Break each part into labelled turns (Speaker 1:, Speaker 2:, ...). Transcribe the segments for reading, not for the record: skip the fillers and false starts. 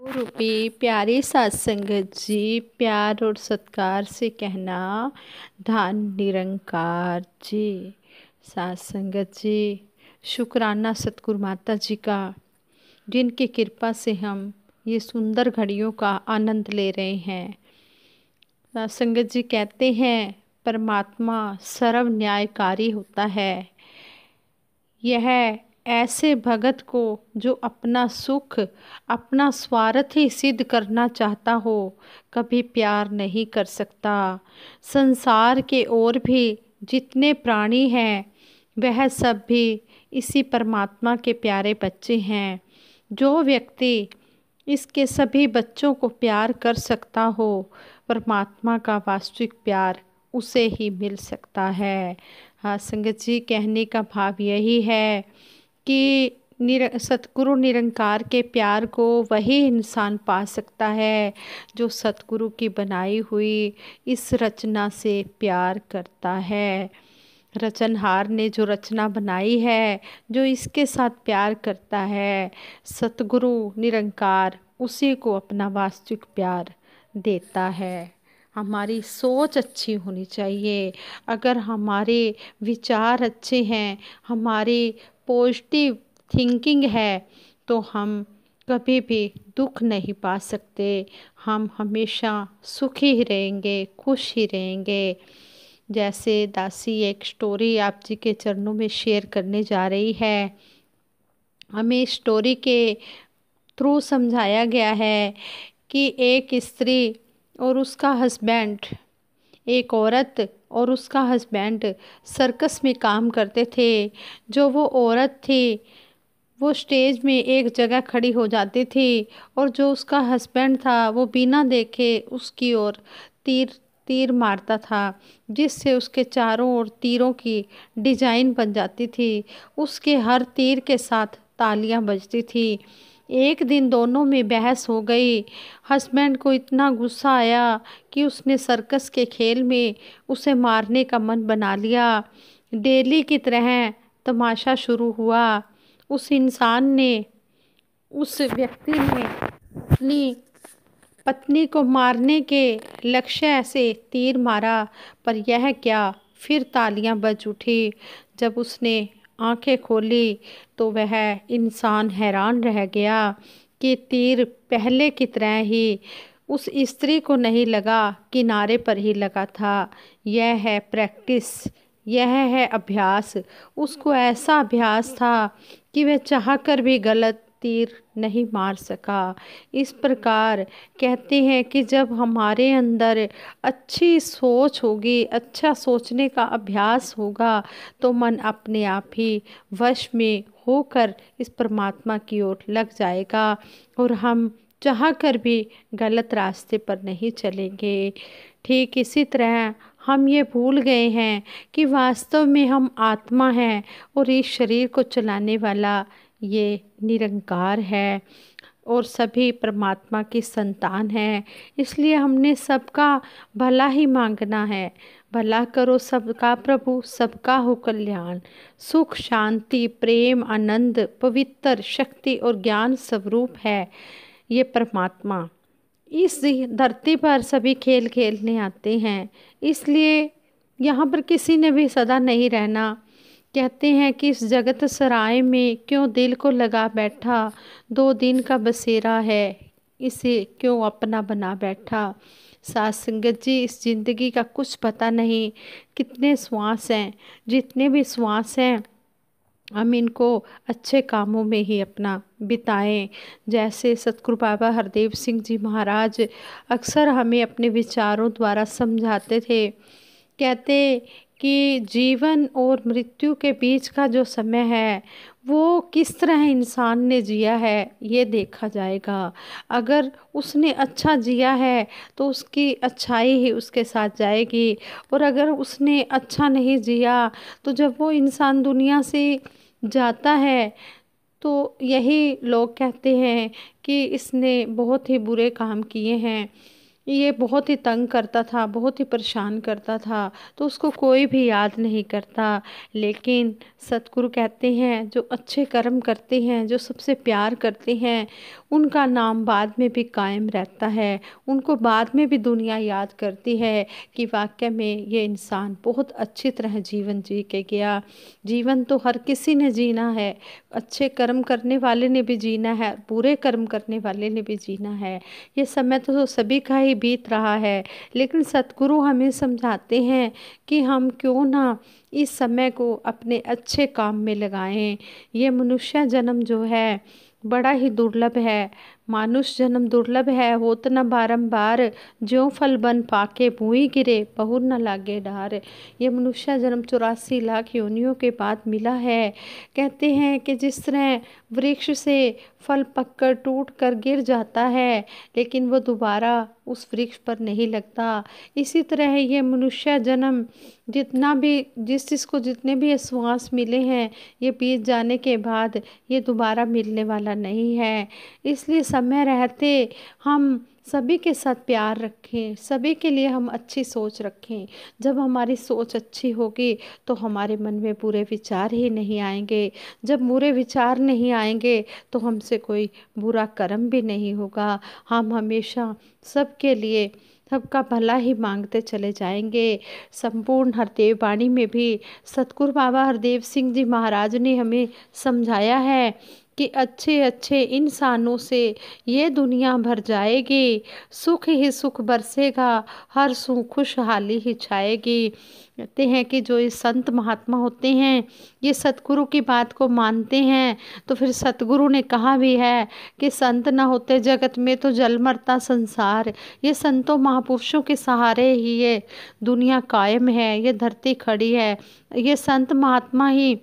Speaker 1: रूपी प्यारे साथ संगत जी, प्यार और सत्कार से कहना धन निरंकार जी। साथ संगत जी, शुक्राना सतगुरु माता जी का, जिनकी कृपा से हम ये सुंदर घड़ियों का आनंद ले रहे हैं। साथ संगत जी कहते हैं परमात्मा सर्व न्यायकारी होता है। यह ऐसे भगत को जो अपना सुख अपना स्वार्थ ही सिद्ध करना चाहता हो कभी प्यार नहीं कर सकता। संसार के और भी जितने प्राणी हैं वह सब भी इसी परमात्मा के प्यारे बच्चे हैं। जो व्यक्ति इसके सभी बच्चों को प्यार कर सकता हो परमात्मा का वास्तविक प्यार उसे ही मिल सकता है। हाँ संगत जी, कहने का भाव यही है कि सतगुरु निरंकार के प्यार को वही इंसान पा सकता है जो सतगुरु की बनाई हुई इस रचना से प्यार करता है। रचनहार ने जो रचना बनाई है, जो इसके साथ प्यार करता है, सतगुरु निरंकार उसी को अपना वास्तविक प्यार देता है। हमारी सोच अच्छी होनी चाहिए। अगर हमारे विचार अच्छे हैं, हमारी पॉजिटिव थिंकिंग है, तो हम कभी भी दुख नहीं पा सकते। हम हमेशा सुखी ही रहेंगे, खुश ही रहेंगे। जैसे दासी एक स्टोरी आप जी के चरणों में शेयर करने जा रही है। हमें स्टोरी के थ्रू समझाया गया है कि एक स्त्री और उसका हस्बैंड, एक औरत और उसका हस्बैंड सर्कस में काम करते थे। जो वो औरत थी वो स्टेज में एक जगह खड़ी हो जाती थी और जो उसका हस्बैंड था वो बिना देखे उसकी ओर तीर तीर मारता था, जिससे उसके चारों ओर तीरों की डिजाइन बन जाती थी। उसके हर तीर के साथ तालियां बजती थी। एक दिन दोनों में बहस हो गई। हस्बैंड को इतना गुस्सा आया कि उसने सर्कस के खेल में उसे मारने का मन बना लिया। डेली की तरह तमाशा शुरू हुआ। उस इंसान ने, उस व्यक्ति ने अपनी पत्नी को मारने के लक्ष्य से तीर मारा, पर यह क्या, फिर तालियां बज उठी। जब उसने आंखें खोली तो वह इंसान हैरान रह गया कि तीर पहले की तरह ही उस स्त्री को नहीं लगा, किनारे पर ही लगा था। यह है प्रैक्टिस, यह है अभ्यास। उसको ऐसा अभ्यास था कि वह चाहकर भी गलत तीर नहीं मार सका। इस प्रकार कहते हैं कि जब हमारे अंदर अच्छी सोच होगी, अच्छा सोचने का अभ्यास होगा, तो मन अपने आप ही वश में होकर इस परमात्मा की ओर लग जाएगा और हम चाह कर भी गलत रास्ते पर नहीं चलेंगे। ठीक इसी तरह हम ये भूल गए हैं कि वास्तव में हम आत्मा हैं और इस शरीर को चलाने वाला ये निरंकार है और सभी परमात्मा की संतान है। इसलिए हमने सबका भला ही मांगना है। भला करो सबका प्रभु, सबका हो कल्याण। सुख शांति प्रेम आनंद पवित्र शक्ति और ज्ञान स्वरूप है ये परमात्मा। इस धरती पर सभी खेल खेलने आते हैं, इसलिए यहाँ पर किसी ने भी सदा नहीं रहना। कहते हैं कि इस जगत सराय में क्यों दिल को लगा बैठा, 2 दिन का बसेरा है इसे क्यों अपना बना बैठा। साथ संगत जी, इस जिंदगी का कुछ पता नहीं कितने श्वास हैं। जितने भी श्वास हैं हम इनको अच्छे कामों में ही अपना बिताएं। जैसे सतगुरु बाबा हरदेव सिंह जी महाराज अक्सर हमें अपने विचारों द्वारा समझाते थे। कहते कि जीवन और मृत्यु के बीच का जो समय है वो किस तरह इंसान ने जिया है ये देखा जाएगा। अगर उसने अच्छा जिया है तो उसकी अच्छाई ही उसके साथ जाएगी, और अगर उसने अच्छा नहीं जिया तो जब वो इंसान दुनिया से जाता है तो यही लोग कहते हैं कि इसने बहुत ही बुरे काम किए हैं। ये बहुत ही तंग करता था, बहुत ही परेशान करता था, तो उसको कोई भी याद नहीं करता। लेकिन सतगुरु कहते हैं जो अच्छे कर्म करते हैं, जो सबसे प्यार करते हैं, उनका नाम बाद में भी कायम रहता है। उनको बाद में भी दुनिया याद करती है कि वाकई में ये इंसान बहुत अच्छी तरह जीवन जी के गया। जीवन तो हर किसी ने जीना है, अच्छे कर्म करने वाले ने भी जीना है, बुरे कर्म करने वाले ने भी जीना है। ये समय तो सभी का ही बीत रहा है, लेकिन सतगुरु हमें समझाते हैं कि हम क्यों ना इस समय को अपने अच्छे काम में लगाएं। ये मनुष्य जन्म जो है बड़ा ही दुर्लभ है। मानुष जन्म दुर्लभ है, होत न बारंबार, ज्यों फल बन पाके भूई गिरे, बहुर न लागे डार। ये मनुष्य जन्म 84 लाख योनियों के बाद मिला है। कहते हैं कि जिस तरह वृक्ष से फल पककर टूट कर गिर जाता है, लेकिन वो दोबारा उस वृक्ष पर नहीं लगता, इसी तरह ये मनुष्य जन्म जितना भी जिसको जितने भी ये श्वास मिले हैं, ये बीत जाने के बाद ये दोबारा मिलने वाला नहीं है। इसलिए समय रहते हम सभी के साथ प्यार रखें, सभी के लिए हम अच्छी सोच रखें। जब हमारी सोच अच्छी होगी तो हमारे मन में बुरे विचार ही नहीं आएंगे। जब बुरे विचार नहीं आएंगे तो हमसे कोई बुरा कर्म भी नहीं होगा। हम हमेशा सबके लिए सबका भला ही मांगते चले जाएंगे। संपूर्ण हरदेव वाणी में भी सतगुरु बाबा हरदेव सिंह जी महाराज ने हमें समझाया है कि अच्छे अच्छे इंसानों से ये दुनिया भर जाएगी, सुख ही सुख बरसेगा, हर सू खुशहाली ही छाएगी। कहते हैं कि जो ये संत महात्मा होते हैं, ये सतगुरु की बात को मानते हैं। तो फिर सतगुरु ने कहा भी है कि संत न होते जगत में तो जल मरता संसार। ये संतों महापुरुषों के सहारे ही ये दुनिया कायम है, ये धरती खड़ी है। ये संत महात्मा ही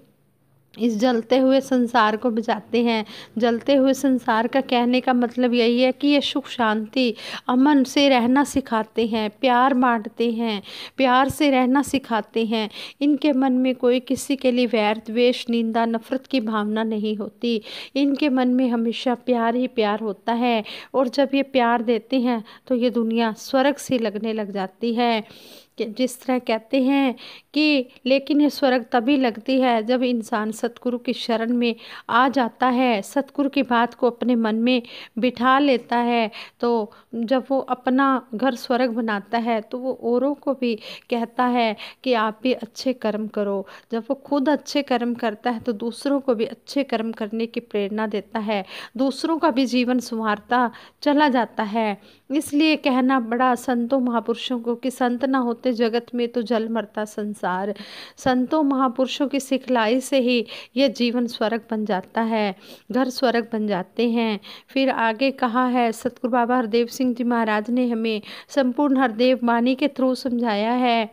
Speaker 1: इस जलते हुए संसार को बुझाते हैं। जलते हुए संसार का कहने का मतलब यही है कि ये सुख शांति अमन से रहना सिखाते हैं, प्यार बांटते हैं, प्यार से रहना सिखाते हैं। इनके मन में कोई किसी के लिए वैर द्वेष निंदा नफरत की भावना नहीं होती। इनके मन में हमेशा प्यार ही प्यार होता है। और जब ये प्यार देते हैं तो ये दुनिया स्वर्ग सी लगने लग जाती है। जिस तरह कहते हैं कि लेकिन ये स्वर्ग तभी लगती है जब इंसान सतगुरु की शरण में आ जाता है, सतगुरु की बात को अपने मन में बिठा लेता है। तो जब वो अपना घर स्वर्ग बनाता है तो वो औरों को भी कहता है कि आप भी अच्छे कर्म करो। जब वो खुद अच्छे कर्म करता है तो दूसरों को भी अच्छे कर्म करने की प्रेरणा देता है, दूसरों का भी जीवन संवारता चला जाता है। इसलिए कहना बड़ा संतों महापुरुषों को कि संत ना होते जगत में तो जल मरता संसार। संतों महापुरुषों की सिखलाई से ही यह जीवन स्वर्ग बन जाता है, घर स्वर्ग बन जाते हैं। फिर आगे कहा है सतगुरु बाबा हरदेव सिंह जी महाराज ने हमें संपूर्ण हरदेव वाणी के थ्रू समझाया है।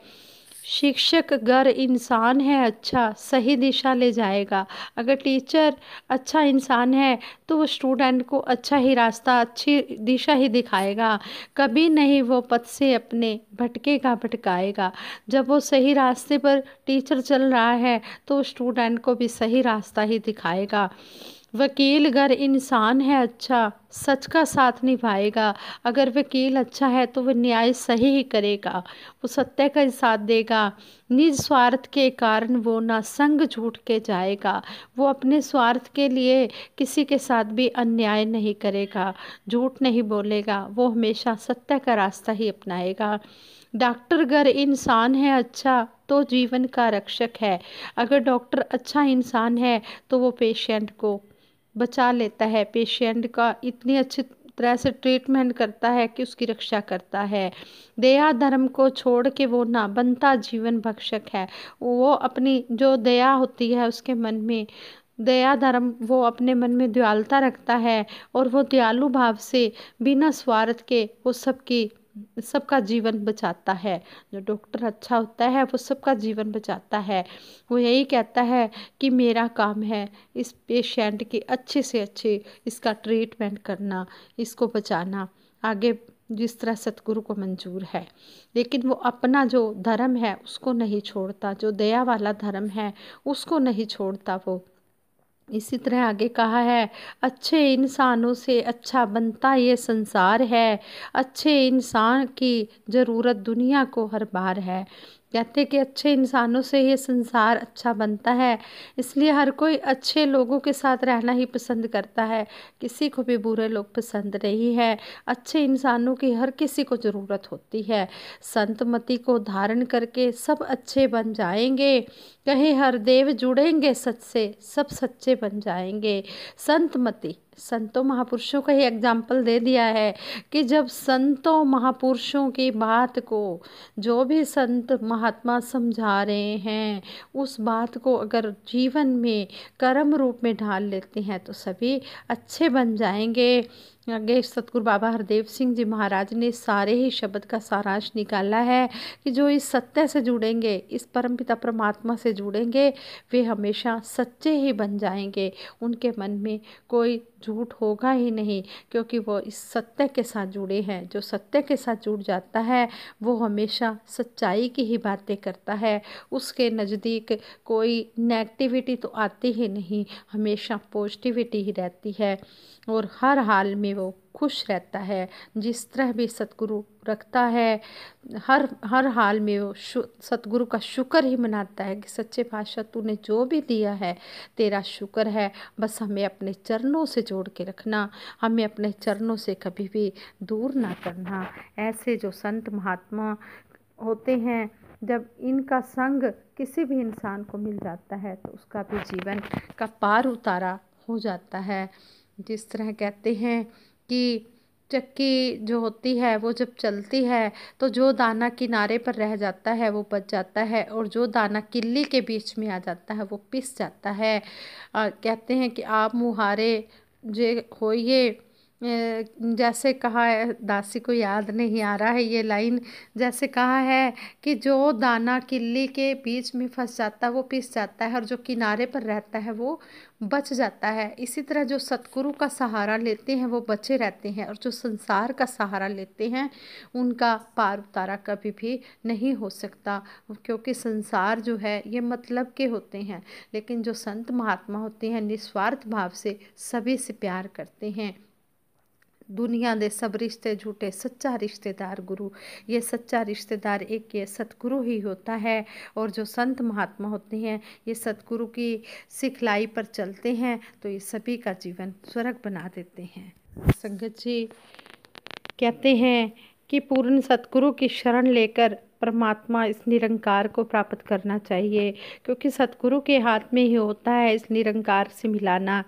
Speaker 1: शिक्षक अगर इंसान है अच्छा, सही दिशा ले जाएगा। अगर टीचर अच्छा इंसान है तो वो स्टूडेंट को अच्छा ही रास्ता, अच्छी दिशा ही दिखाएगा। कभी नहीं वो पथ से अपने भटकेगा भटकाएगा। जब वो सही रास्ते पर टीचर चल रहा है तो स्टूडेंट को भी सही रास्ता ही दिखाएगा। वकील अगर इंसान है अच्छा, सच का साथ निभाएगा। अगर वकील अच्छा है तो वह न्याय सही ही करेगा, वो सत्य का ही साथ देगा। निज स्वार्थ के कारण वो ना संग झूठ के जाएगा। वो अपने स्वार्थ के लिए किसी के साथ भी अन्याय नहीं करेगा, झूठ नहीं बोलेगा, वो हमेशा सत्य का रास्ता ही अपनाएगा। डॉक्टर अगर इंसान है अच्छा तो जीवन का रक्षक है। अगर डॉक्टर अच्छा इंसान है तो वो पेशेंट को बचा लेता है, पेशेंट का इतनी अच्छी तरह से ट्रीटमेंट करता है कि उसकी रक्षा करता है। दया धर्म को छोड़ के वो ना बनता जीवन भक्षक है। वो अपनी जो दया होती है उसके मन में दया धर्म, वो अपने मन में दयालुता रखता है और वो दयालु भाव से बिना स्वार्थ के वो सबका जीवन बचाता है। जो डॉक्टर अच्छा होता है वो सबका जीवन बचाता है। वो यही कहता है कि मेरा काम है इस पेशेंट की अच्छे से अच्छे इसका ट्रीटमेंट करना, इसको बचाना, आगे जिस तरह सतगुरु को मंजूर है। लेकिन वो अपना जो धर्म है उसको नहीं छोड़ता, जो दया वाला धर्म है उसको नहीं छोड़ता। वो इसी तरह आगे कहा है, अच्छे इंसानों से अच्छा बनता ये संसार है, अच्छे इंसान की ज़रूरत दुनिया को हर बार है। कहते कि अच्छे इंसानों से ये संसार अच्छा बनता है, इसलिए हर कोई अच्छे लोगों के साथ रहना ही पसंद करता है, किसी को भी बुरे लोग पसंद नहीं है। अच्छे इंसानों की हर किसी को ज़रूरत होती है। संतमति को धारण करके सब अच्छे बन जाएंगे, कहे हर देव जुड़ेंगे सच से, सब सच्चे बन जाएंगे। संतमति, संतों महापुरुषों का ही एग्जाम्पल दे दिया है कि जब संतों महापुरुषों की बात को जो भी संत महात्मा समझा रहे हैं, उस बात को अगर जीवन में कर्म रूप में ढाल लेते हैं तो सभी अच्छे बन जाएंगे। आगे सतगुरु बाबा हरदेव सिंह जी महाराज ने सारे ही शब्द का सारांश निकाला है कि जो इस सत्य से जुड़ेंगे, इस परमपिता परमात्मा से जुड़ेंगे, वे हमेशा सच्चे ही बन जाएंगे। उनके मन में कोई झूठ होगा ही नहीं, क्योंकि वो इस सत्य के साथ जुड़े हैं। जो सत्य के साथ जुड़ जाता है वो हमेशा सच्चाई की ही बातें करता है, उसके नज़दीक कोई नेगेटिविटी तो आती ही नहीं, हमेशा पॉजिटिविटी ही रहती है और हर हाल में वो खुश रहता है। जिस तरह भी सतगुरु रखता है, हर हर हाल में वो सतगुरु का शुक्र ही मनाता है कि सच्चे पातशाह तूने जो भी दिया है तेरा शुक्र है। बस हमें अपने चरणों से जोड़ के रखना, हमें अपने चरणों से कभी भी दूर ना करना। ऐसे जो संत महात्मा होते हैं, जब इनका संग किसी भी इंसान को मिल जाता है तो उसका भी जीवन का पार उतारा हो जाता है। जिस तरह कहते हैं कि चक्की जो होती है वो जब चलती है तो जो दाना किनारे पर रह जाता है वो बच जाता है, और जो दाना किल्ली के बीच में आ जाता है वो पिस जाता है। कहते हैं कि आप मुहारे जे होइए, जैसे कहा है, दासी को याद नहीं आ रहा है ये लाइन, जैसे कहा है कि जो दाना किल्ली के बीच में फंस जाता है वो पिस जाता है, और जो किनारे पर रहता है वो बच जाता है। इसी तरह जो सतगुरु का सहारा लेते हैं वो बचे रहते हैं, और जो संसार का सहारा लेते हैं उनका पार उतारा कभी भी नहीं हो सकता, क्योंकि संसार जो है ये मतलब के होते हैं, लेकिन जो संत महात्मा होते हैं निस्वार्थ भाव से सभी से प्यार करते हैं। दुनिया दे सब रिश्ते झूठे, सच्चा रिश्तेदार गुरु, ये सच्चा रिश्तेदार एक ये सतगुरु ही होता है। और जो संत महात्मा होते हैं ये सतगुरु की सिखलाई पर चलते हैं तो ये सभी का जीवन स्वर्ग बना देते हैं। संगत जी कहते हैं कि पूर्ण सतगुरु की शरण लेकर परमात्मा इस निरंकार को प्राप्त करना चाहिए, क्योंकि सतगुरु के हाथ में ही होता है इस निरंकार से मिलाना।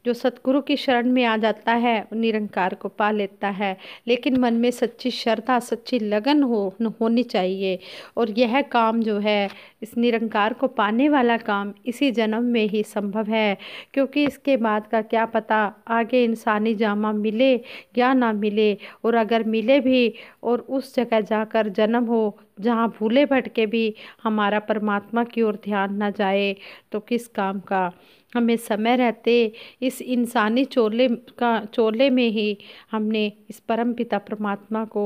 Speaker 1: जो सतगुरु की शरण में आ जाता है वो निरंकार को पा लेता है, लेकिन मन में सच्ची श्रद्धा, सच्ची लगन होनी चाहिए। और यह काम जो है, इस निरंकार को पाने वाला काम इसी जन्म में ही संभव है, क्योंकि इसके बाद का क्या पता आगे इंसानी जामा मिले या ना मिले, और अगर मिले भी और उस जगह जाकर जन्म हो जहाँ भूले भटके भी हमारा परमात्मा की ओर ध्यान ना जाए तो किस काम का। हमें समय रहते इस इंसानी चोले में ही हमने इस परम पिता परमात्मा को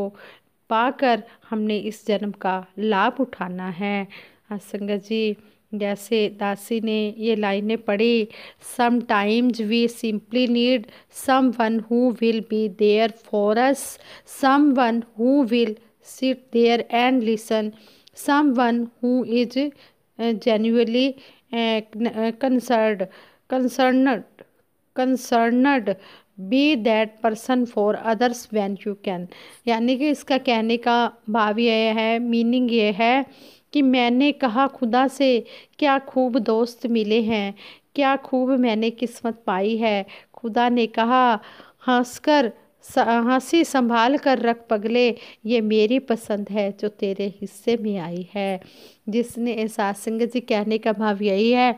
Speaker 1: पाकर हमने इस जन्म का लाभ उठाना है। संगत जी जैसे दासी ने ये लाइनें पढ़ी, sometimes we simply need someone who will be there for us, someone who will sit there and listen, someone who is genuinely concerned be that person for others when you can। यानी कि इसका कहने का भाव ये है, meaning ये है कि मैंने कहा खुदा से क्या खूब दोस्त मिले हैं, क्या खूब मैंने किस्मत पाई है। खुदा ने कहा हंसकर हंसी संभाल कर रख पगले, ये मेरी पसंद है जो तेरे हिस्से में आई है। जिसने एहसास संगत जी कहने का भाव यही है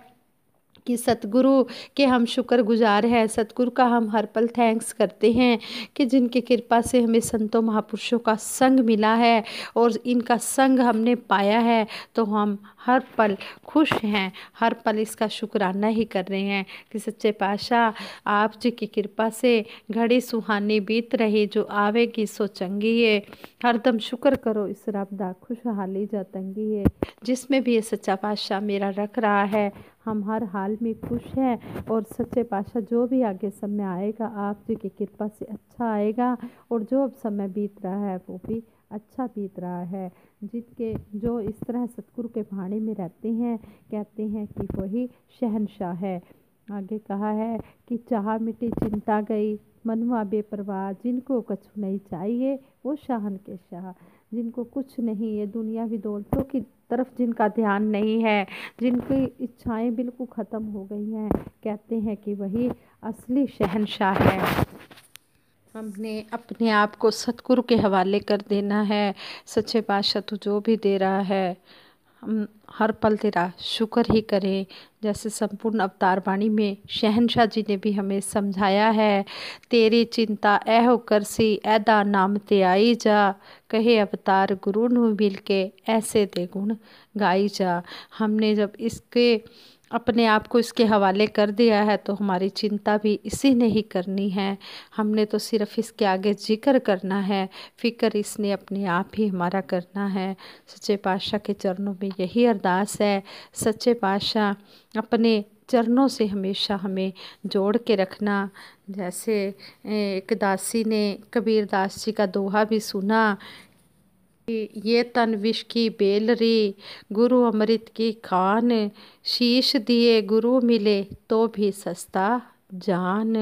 Speaker 1: कि सतगुरु के हम शुक्रगुजार हैं, सतगुरु का हम हर पल थैंक्स करते हैं कि जिनकी कृपा से हमें संतों महापुरुषों का संग मिला है और इनका संग हमने पाया है, तो हम हर पल खुश हैं, हर पल इसका शुक्राना ही कर रहे हैं कि सच्चे पातशाह आप जी की कृपा से घड़ी सुहानी बीत रही, जो आवेगी सो चंगी है। हरदम शुक्र करो इस रब दा खुशहाली जा तंगी है। जिसमें भी ये सच्चा पातशाह मेरा रख रहा है, हम हर हाल में खुश हैं और सच्चे पातशाह जो भी आगे समय आएगा आप जी की कृपा से अच्छा आएगा और जो अब समय बीत रहा है वो भी अच्छा बीत रहा है। जिनके जो इस तरह सतगुरु के भाने में रहते हैं कहते हैं कि वही शहंशाह है। आगे कहा है कि चाह मिटी चिंता गई मनवा बेपरवाह, जिनको कछु नहीं चाहिए वो शाहन के शाह। जिनको कुछ नहीं, ये दुनियावी दौलतों की तरफ जिनका ध्यान नहीं है, जिनकी इच्छाएं बिल्कुल ख़त्म हो गई हैं, कहते हैं कि वही असली शहंशाह है। हमने अपने आप को सतगुरु के हवाले कर देना है। सच्चे पातशाह तो जो भी दे रहा है हम हर पल तेरा शुक्र ही करें। जैसे संपूर्ण अवतार वाणी में शहंशाह जी ने भी हमें समझाया है, तेरी चिंता ऐहो करसी ऐदा नाम ते आई जा, कहे अवतार गुरु नु मिल के ऐसे दे गुण गाई जा। हमने जब इसके अपने आप को इसके हवाले कर दिया है तो हमारी चिंता भी इसी ने ही करनी है। हमने तो सिर्फ इसके आगे जिक्र करना है, फ़िक्र इसने अपने आप ही हमारा करना है। सच्चे पातशाह के चरणों में यही अरदास है। सच्चे पातशाह अपने चरणों से हमेशा हमें जोड़ के रखना। जैसे एक दासी ने कबीर दास जी का दोहा भी सुना, ये तन विष की बेलरी गुरु अमृत की खान, शीश दिए गुरु मिले तो भी सस्ता जान।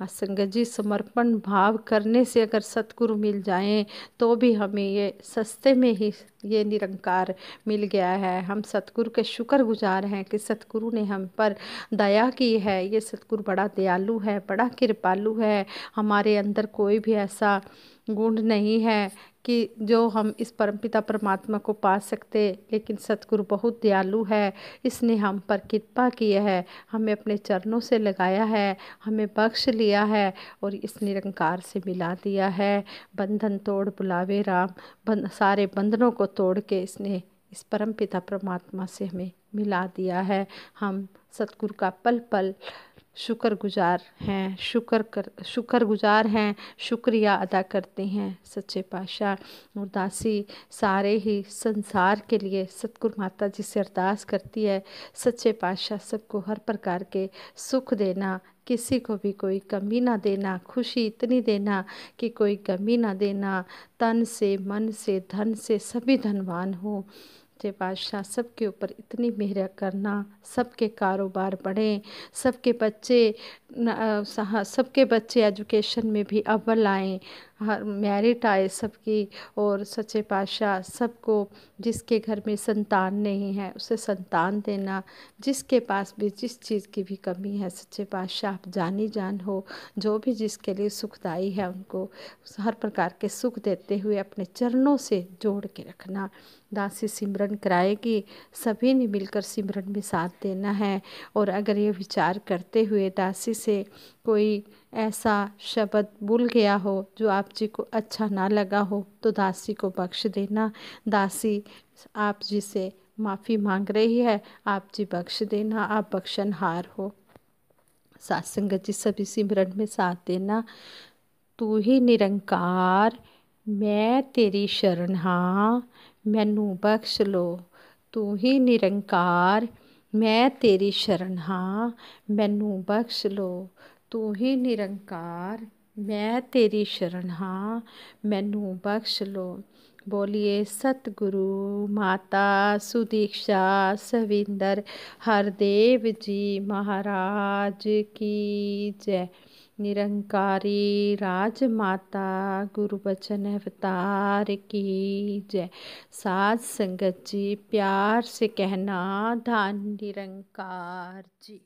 Speaker 1: संगत जी समर्पण भाव करने से अगर सतगुरु मिल जाएं तो भी हमें ये सस्ते में ही ये निरंकार मिल गया है। हम सतगुरु के शुक्रगुजार हैं कि सतगुरु ने हम पर दया की है। ये सतगुरु बड़ा दयालु है, बड़ा कृपालु है। हमारे अंदर कोई भी ऐसा गुण नहीं है कि जो हम इस परमपिता परमात्मा को पा सकते, लेकिन सतगुरु बहुत दयालु है। इसने हम पर कृपा की है, हमें अपने चरणों से लगाया है, हमें बख्श लिया है और इस निरंकार से मिला दिया है। बंधन तोड़ बुलावे राम, सारे बंधनों को तोड़ के इसने इस परमपिता परमात्मा से हमें मिला दिया है। हम सतगुरु का पल पल शुक्रगुजार हैं, शुक्रगुजार हैं, शुक्रिया अदा करते हैं। सच्चे पातशाह उदासी सारे ही संसार के लिए सतगुरु माता जी से अरदास करती है, सच्चे पातशाह सबको हर प्रकार के सुख देना, किसी को भी कोई कमी ना देना, खुशी इतनी देना कि कोई कमी ना देना, तन से मन से धन से सभी धनवान हो। सच्चे पातशाह सबके ऊपर इतनी मेहर करना, सबके कारोबार बढ़ें, सबके बच्चे एजुकेशन में भी अव्वल आएँ, हर मेरिट आए सबकी। और सच्चे पातशाह सबको जिसके घर में संतान नहीं है उसे संतान देना, जिसके पास भी जिस चीज़ की भी कमी है सच्चे पातशाह आप जानी जान हो, जो भी जिसके लिए सुखदाई है उनको हर प्रकार के सुख देते हुए अपने चरणों से जोड़ के रखना। दासी सिमरन कराएगी, सभी ने मिलकर सिमरन में साथ देना है। और अगर ये विचार करते हुए दासी से कोई ऐसा शब्द भूल गया हो जो आप जी को अच्छा ना लगा हो तो दासी को बख्श देना। दासी आप जी से माफ़ी मांग रही है, आप जी बख्श देना, आप बख्शनहार हो। साथ संगत जी सभी सिमरन में साथ देना। तू ही निरंकार मैं तेरी शरण हाँ, मैनू बख्श लो। तू ही निरंकार मैं तेरी शरण हाँ, मैनू बख्श लो। तू ही निरंकार मैं तेरी शरण हाँ, मैनू बख्श लो। बोलिए सतगुरु माता सुदीक्षा सविंदर हरदेव जी महाराज की जय। निरंकारी राजमाता गुरु बचन अवतार की जय। साध संगत जी प्यार से कहना धन निरंकार जी।